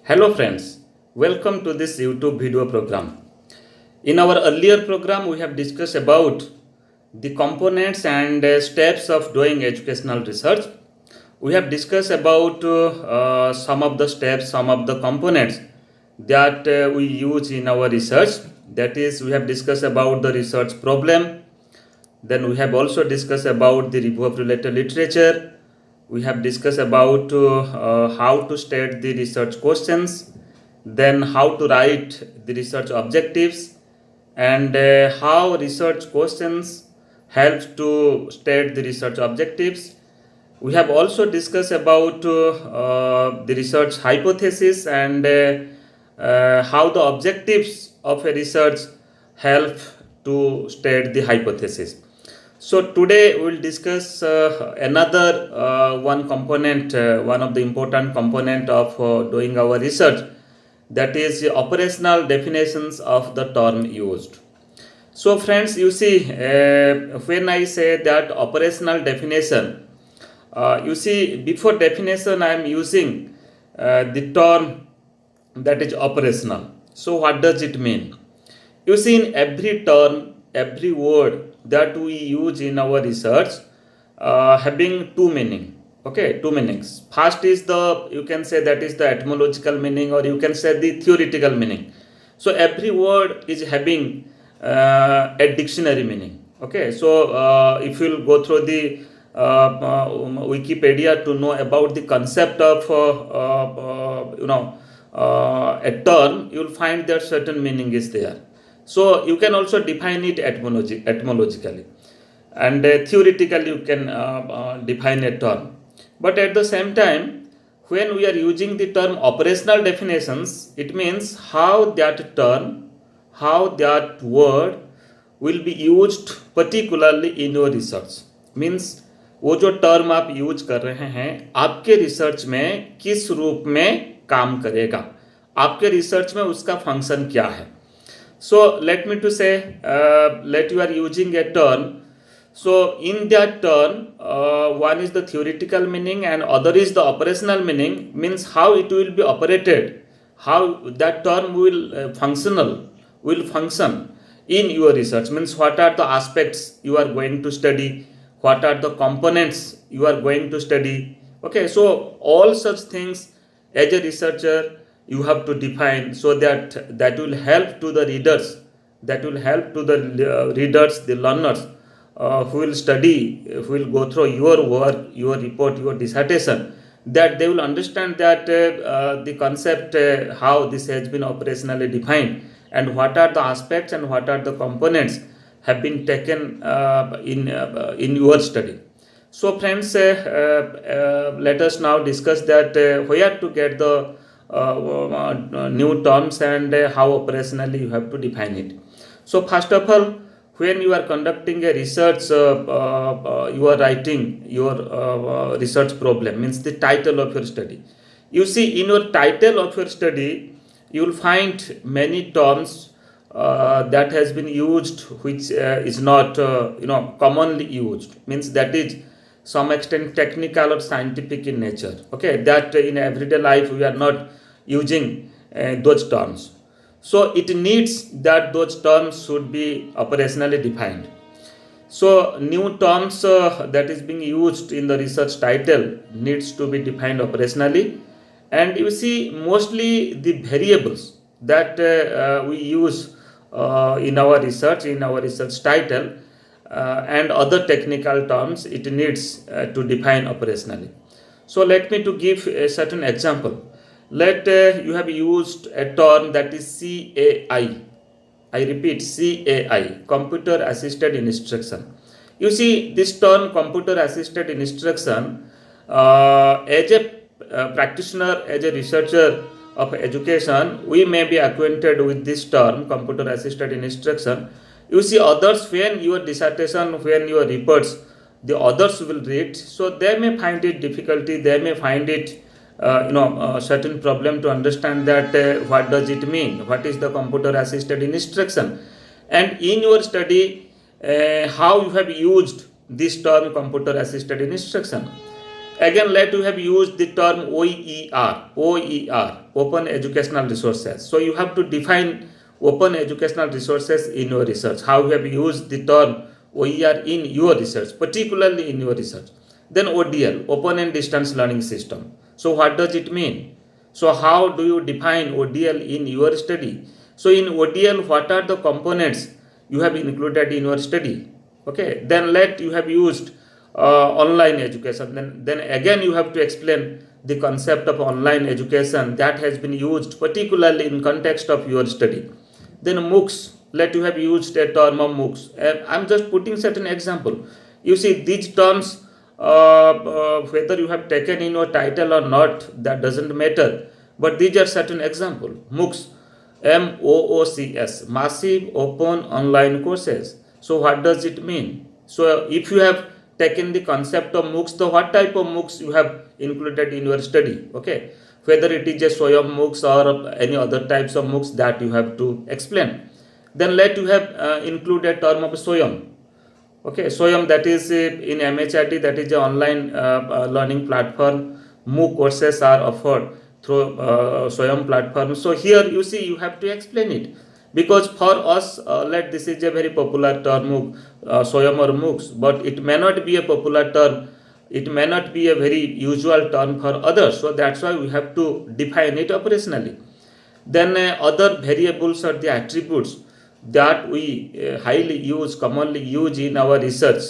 Hello friends, welcome to this YouTube video program. In our earlier program, we have discussed about the components and steps of doing educational research. We have discussed about some of the steps, some of the components that we use in our research. That is, we have discussed about the research problem. Then we have also discussed about the review of related literature. We have discussed about how to state the research questions, then how to write the research objectives, and how research questions help to state the research objectives. We have also discussed about the research hypothesis and how the objectives of a research help to state the hypothesis. So today we will discuss another one component, one of the important component of doing our research, that is the operational definitions of the term used. So friends, you see, when I say that operational definition, you see, before definition I am using the term that is operational. So what does it mean? You see, in every term, every word that we use in our research having two meaning. Okay, two meanings. First is the, you can say that is the etymological meaning, or you can say the theoretical meaning. So every word is having a dictionary meaning. Okay, so if you'll go through the Wikipedia to know about the concept of a term, you will find that certain meaning is there. So you can also define it etymologically, and theoretically you can define a term. But at the same time, when we are using the term operational definitions, it means how that term, how that word will be used particularly in your research. Means वो जो term आप use कर रहे हैं आपके research में किस रूप में काम करेगा, आपके रिसर्च में उसका फंक्शन क्या है. So let me to say, let you are using a term. So in that term, one is the theoretical meaning and other is the operational meaning. Means how it will be operated, how that term will function in your research. Means what are the aspects you are going to study, what are the components you are going to study. Okay, so all such things as a researcher you have to define, so that will help to the readers, that will help to the readers, the learners who will study, who will go through your work, your report, your dissertation, that they will understand that the concept, how this has been operationally defined, and what are the aspects and what are the components have been taken in your study. So friends, let us now discuss that where to get the new terms and how operationally you have to define it. So first of all, when you are conducting a research, you are writing your research problem, means the title of your study. You see, in your title of your study, you will find many terms that has been used, which is not commonly used. Means that is some extent technical or scientific in nature. Okay, that in everyday life we are not using those terms. So it needs that those terms should be operationally defined. So new terms that is being used in the research title needs to be defined operationally. And you see, mostly the variables that we use in our research title and other technical terms, it needs to define operationally. So let me to give a certain example. Let you have used a term that is CAI. I repeat, CAI, computer assisted instruction. You see, this term computer assisted instruction, as a practitioner, as a researcher of education, we may be acquainted with this term computer assisted instruction. You see, others, when your dissertation, when your reports, the others will read, so they may find it difficulty, they may find it certain problem to understand that what does it mean, what is the computer assisted instruction. And in your study, how you have used this term computer assisted instruction. Again, let you have used the term OER, Open Educational Resources. So you have to define open educational resources in your research. How you have used the term OER in your research, particularly in your research. Then ODL, Open and Distance Learning System. So what does it mean? So how do you define ODL in your study? So in ODL, what are the components you have included in your study? Okay, then let you have used online education. Then again you have to explain the concept of online education that has been used particularly in context of your study. Then MOOCs, let you have used a term of MOOCs. I'm just putting certain example. You see these terms, whether you have taken in your title or not, that doesn't matter. But these are certain example. MOOCs, MOOCs, Massive Open Online Courses. So what does it mean? So if you have taken the concept of MOOCs, so what type of MOOCs you have included in your study? Okay, whether it is a Swayam MOOCs or any other types of MOOCs, that you have to explain. Then let you have include a term of Swayam. Okay, Swayam, that is in MHRT, that is the online learning platform. MOOC courses are offered through Swayam platform. So here you see you have to explain it, because for us, let this is a very popular term, MOOC, Swayam or MOOCs, but it may not be a popular term. It may not be a very usual term for others. So that's why we have to define it operationally. Then other variables are the attributes that we highly use, commonly use in our research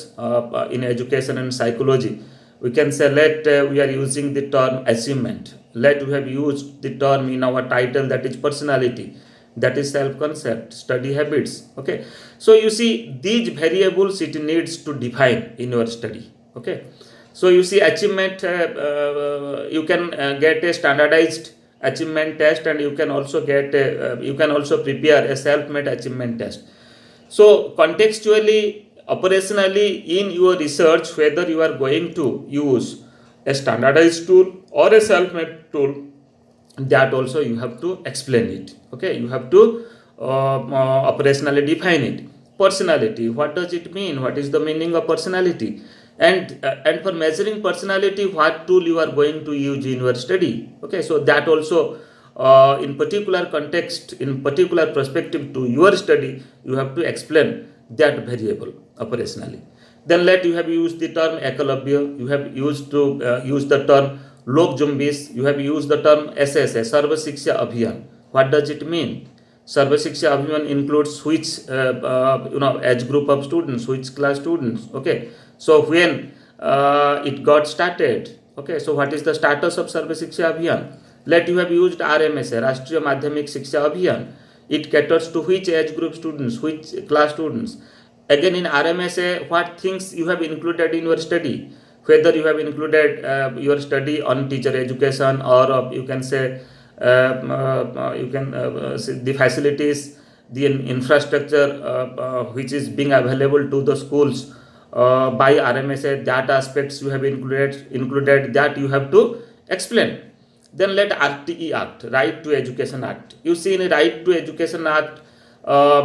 in education and psychology. We can say let we are using the term achievement. Let we have used the term in our title, that is personality, that is self-concept, study habits. Okay, so you see these variables it needs to define in your study. Okay, so you see achievement, you can get a standardized achievement test, and you can also get you can also prepare a self-made achievement test. So contextually, operationally in your research, whether you are going to use a standardized tool or a self-made tool, that also you have to explain it. Okay, you have to operationally define it. Personality, what does it mean? What is the meaning of personality? And for measuring personality, what tool you are going to use in your study? Okay, so that also in particular context, in particular perspective to your study, you have to explain that variable operationally. Then let you have used the term ecolabia, you have used to use the term lok jumbis, you have used the term SSA, Sarva Shiksha Abhiyan. What does it mean? Sarva Shiksha Abhiyan includes which age group of students, which class students. Okay, so when it got started. Okay, so what is the status of Sarva Shiksha Abhiyan? Let you have used RMSA, Rashtriya Madhyamik Shiksha Abhiyan. It caters to which age group students, which class students. Again in RMSA, what things you have included in your study? Whether you have included your study on teacher education, or you can say the facilities, the infrastructure which is being available to the schools by RMSA, that aspects you have included, that you have to explain. Then let RTE Act, Right to Education Act. You see in Right to Education Act,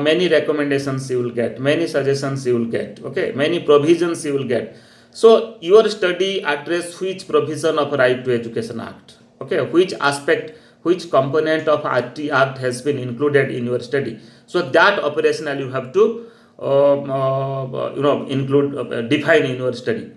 many recommendations you will get, many suggestions you will get, okay, many provisions you will get. So your study address which provision of Right to Education Act, okay, which aspect, which component of RT Act has been included in your study. So that operational you have to include, define in your study.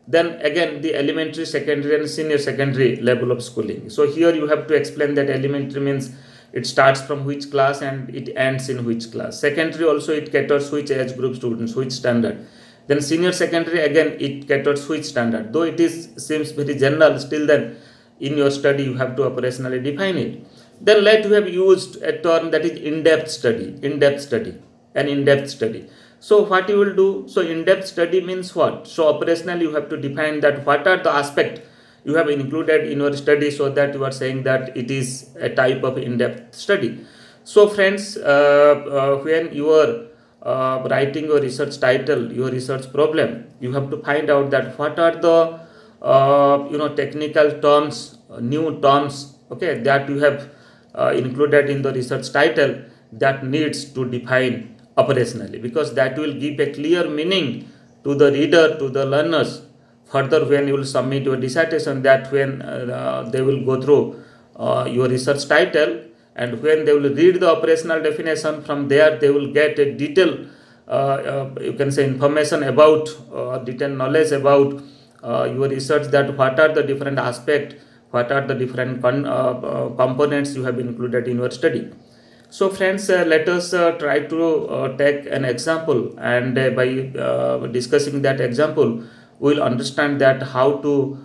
Then again the elementary, secondary and senior secondary level of schooling. So here you have to explain that elementary means it starts from which class and it ends in which class. Secondary also it caters which age group students, which standard. Then senior secondary, again it caters which standard. Though it is seems very general, still then in your study you have to operationally define it. Then let you have used a term that is in-depth study, an in-depth study. So what you will do? So in-depth study means what? So operationally you have to define that what are the aspect you have included in your study, so that you are saying that it is a type of in-depth study. So friends, when you are writing your research title, your research problem, you have to find out that what are the technical terms, new terms, okay, that you have included in the research title, that needs to define operationally, because that will give a clear meaning to the reader, to the learners, further when you will submit your dissertation, that when they will go through your research title, and when they will read the operational definition, from there they will get a detailed you can say information about detailed knowledge about your research, that what are the different aspects, what are the different components you have included in your study. So friends, let us try to take an example, and by discussing that example, we will understand that how to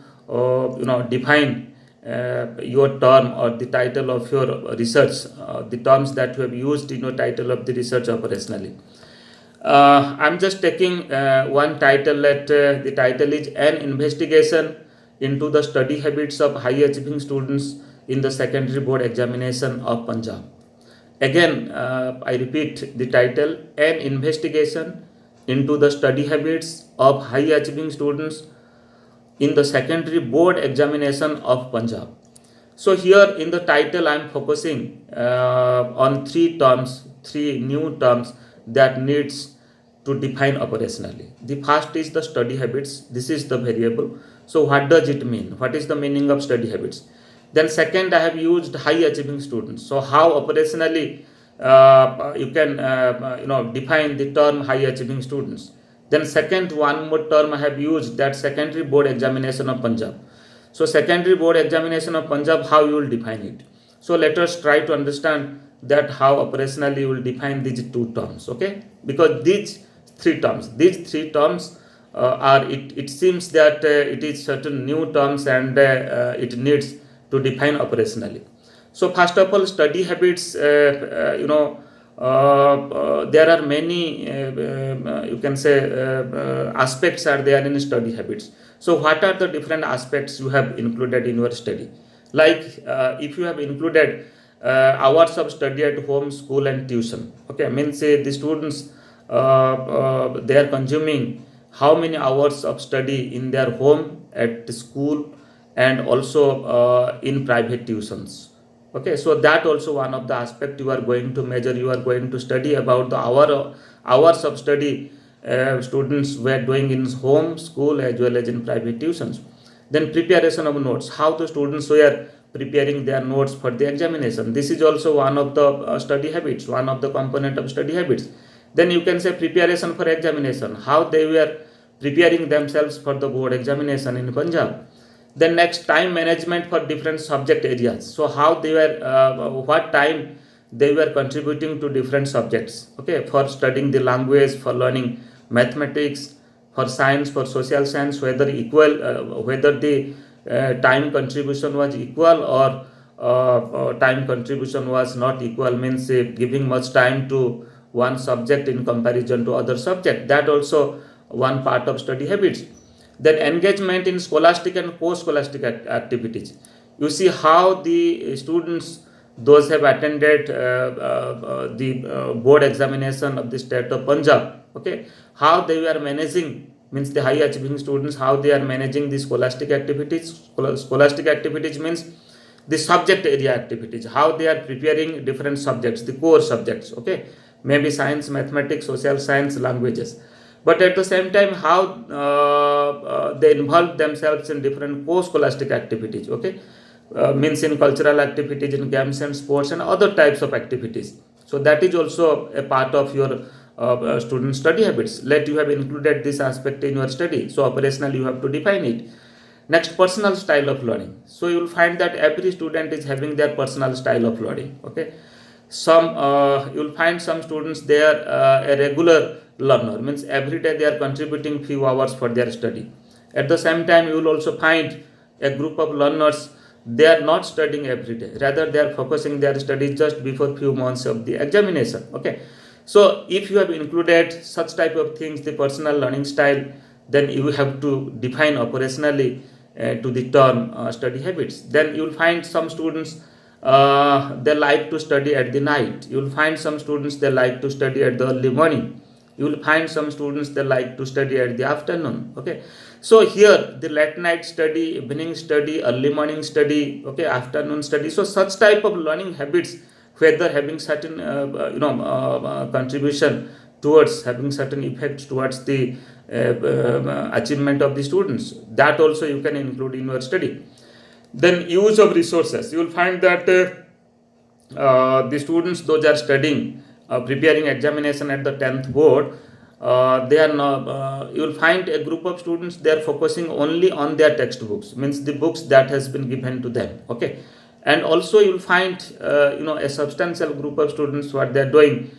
define your term or the title of your research, the terms that you have used in your title of the research operationally. I'm just taking one title. The title is An Investigation into the Study Habits of High Achieving Students in the Secondary Board Examination of Punjab. Again, I repeat the title, An Investigation into the Study Habits of High Achieving Students in the Secondary Board Examination of Punjab. So here in the title I am focusing on three new terms that needs to define operationally. The first is the study habits. This is the variable. So what does it mean? What is the meaning of study habits? Then second, I have used high achieving students. So how operationally you can define the term high achieving students. Then second, one more term I have used, that secondary board examination of Punjab. So secondary board examination of Punjab, how you will define it? So let us try to understand that how operationally you will define these two terms. Okay, because these three terms it seems that it is certain new terms, and it needs to define operationally. So first of all, study habits, there are many you can say aspects are there in study habits. So what are the different aspects you have included in your study? Like if you have included hours of study at home, school and tuition, okay, means the students they are consuming how many hours of study in their home, at the school, and also in private tuitions. Okay, so that also one of the aspect you are going to measure. You are going to study about the hours of study students were doing in home, school, as well as in private tuitions. Then preparation of notes, how the students were preparing their notes for the examination. This is also one of the study habits, one of the component of study habits. Then you can say preparation for examination, how they were preparing themselves for the board examination in Punjab. Then next, time management for different subject areas. So how they were, what time they were contributing to different subjects. Okay, for studying the language, for learning mathematics, for science, for social science, whether equal, whether the time contribution was equal, or time contribution was not equal, means giving much time to one subject in comparison to other subject. That also one part of study habits. Then engagement in scholastic and post-scholastic activities. You see how the students, those have attended the board examination of the state of Punjab, okay, how they were managing, means the high achieving students, how they are managing the scholastic activities. Scholastic activities means the subject area activities, how they are preparing different subjects, the core subjects, okay, maybe science, mathematics, social science, languages. But at the same time, how they involve themselves in different post-scholastic activities, okay, means in cultural activities, in games and sports, and other types of activities. So that is also a part of your student study habits. Let you have included this aspect in your study. So operationally you have to define it. Next, personal style of learning. So you will find that every student is having their personal style of learning, okay. Some you will find some students, they are a regular learner, means every day they are contributing few hours for their study. At the same time, you will also find a group of learners, they are not studying every day, rather they are focusing their studies just before few months of the examination, okay. So if you have included such type of things, the personal learning style, then you have to define operationally to the term study habits. Then you will find some students, they like to study at the night. You will find some students, they like to study at the early morning. You will find some students, they like to study at the afternoon, okay. So here the late night study, evening study, early morning study, okay, afternoon study. So such type of learning habits, whether having certain contribution towards, having certain effects towards the achievement of the students. That also you can include in your study. Then use of resources. You will find that the students, those are studying, preparing examination at the 10th board, they are not, you will find a group of students, they are focusing only on their textbooks, means the books that has been given to them. Okay. And also you will find a substantial group of students, what they are doing,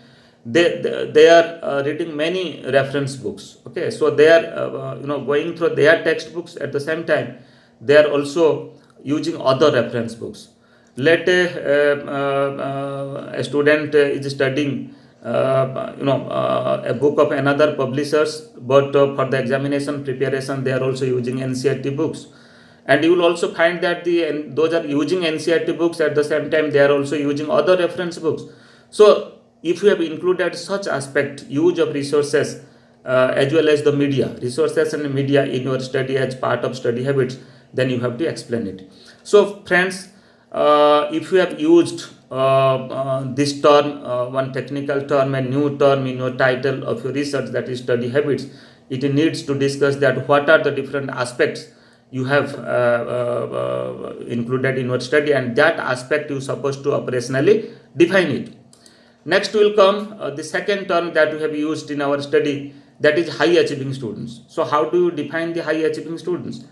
they are reading many reference books. Okay. So they are going through their textbooks, at the same time they are also using other reference books. Let a student is studying a book of another publishers, but for the examination preparation they are also using NCERT books. And you will also find that those are using NCERT books, at the same time they are also using other reference books. So if you have included such aspect, use of resources, as well as the media, resources and media in your study as part of study habits, then you have to explain it. So friends, if you have used this term, one technical term, a new term in your title of your research, that is study habits, it needs to discuss that what are the different aspects you have included in your study, and that aspect you are supposed to operationally define it. Next will come the second term that we have used in our study, that is high achieving students. So how do you define the high achieving students?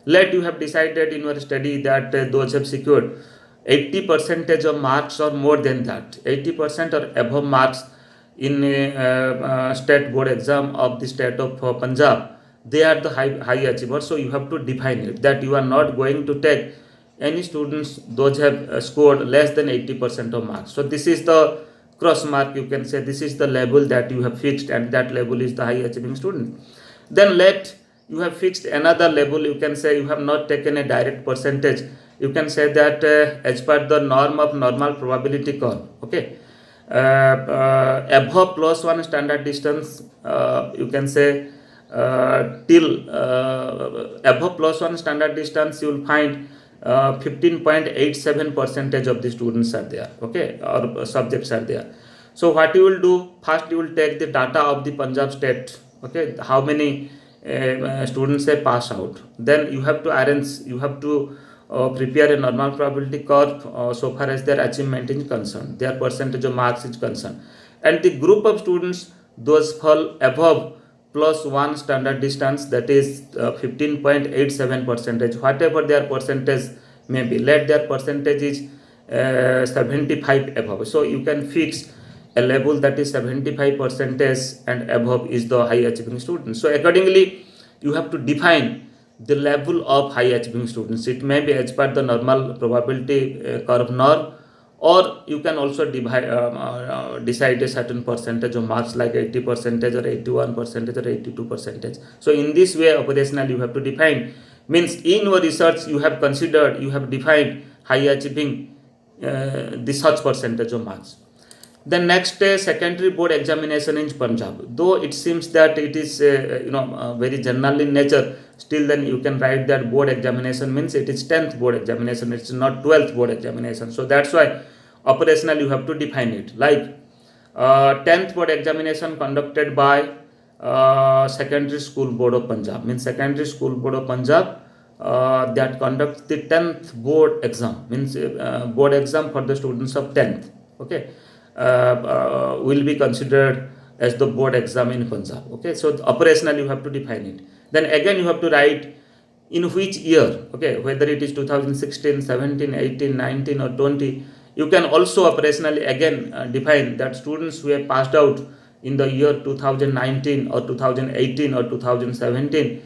Let you have decided in your study that those have secured 80% of marks or more than that, 80% or above marks in a state board exam of the state of Punjab, they are the high achievers. So you have to define it, that you are not going to take any students those have scored less than 80% of marks. So this is the cross mark, you can say, this is the level that you have fixed, and that level is the high achieving student. Then let you have fixed another level, you can say you have not taken a direct percentage, you can say that as per the norm of normal probability curve. Okay. Above +1 standard distance, you can say till above +1 standard distance, you will find 15.87% of the students are there. Okay, or subjects are there. So what you will do, first you will take the data of the Punjab state. Okay, how many students have passed out. Then you have to arrange, you have to prepare a normal probability curve so far as their achievement is concerned, their percentage of marks is concerned. And the group of students, those fall above +1 standard distance, that is 15.87%, whatever their percentage may be, let their percentage is 75 above. So you can fix a level that is 75% and above is the high achieving student. So accordingly you have to define the level of high achieving students. It may be as per the normal probability curve norm, or you can also decide a certain percentage of marks like 80% or 81% or 82%. So in this way operational you have to define, means in your research you have considered, you have defined high achieving the such percentage of marks. The next secondary board examination in Punjab, though it seems that it is very general in nature, still then you can write that board examination means it is 10th board examination, it's not 12th board examination. So that's why operational you have to define it, like 10th board examination conducted by secondary school board of Punjab, means secondary school board of Punjab that conducts the 10th board exam, means board exam for the students of 10th. Okay. Will be considered as the board exam in Punjab. Okay, so operational you have to define it. Then again you have to write in which year. Okay, whether it is 2016, 17, 18, 19 or 20. You can also operationally again define that students who have passed out in the year 2019 or 2018 or 2017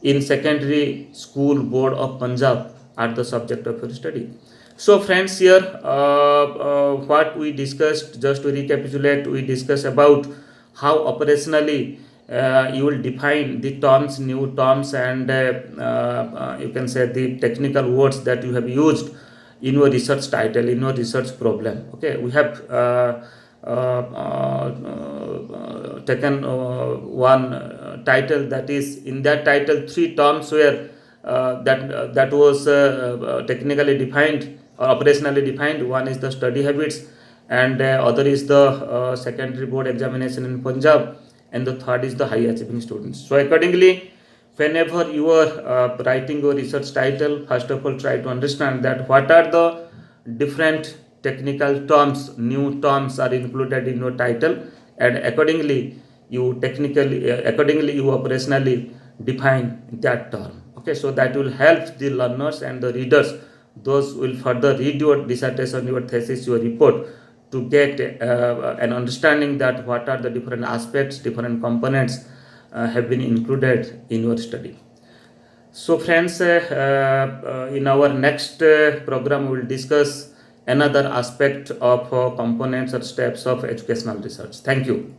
in secondary school board of Punjab are the subject of your study. So friends, here what we discussed, just to recapitulate, we discussed about how operationally you will define the terms, new terms, and you can say the technical words that you have used in your research title, in your research problem. Okay, we have taken one title, that is in that title 3 terms were that was technically defined or operationally defined. One is the study habits, and other is the secondary board examination in Punjab, and the third is the high achieving students. So accordingly, whenever you are writing your research title, first of all try to understand that what are the different technical terms, new terms are included in your title, and accordingly you operationally define that term. Okay, so that will help the learners and the readers, those will further read your dissertation, your thesis, your report, to get an understanding that what are the different aspects, different components have been included in your study. So friends, in our next program we will discuss another aspect of components or steps of educational research. Thank you.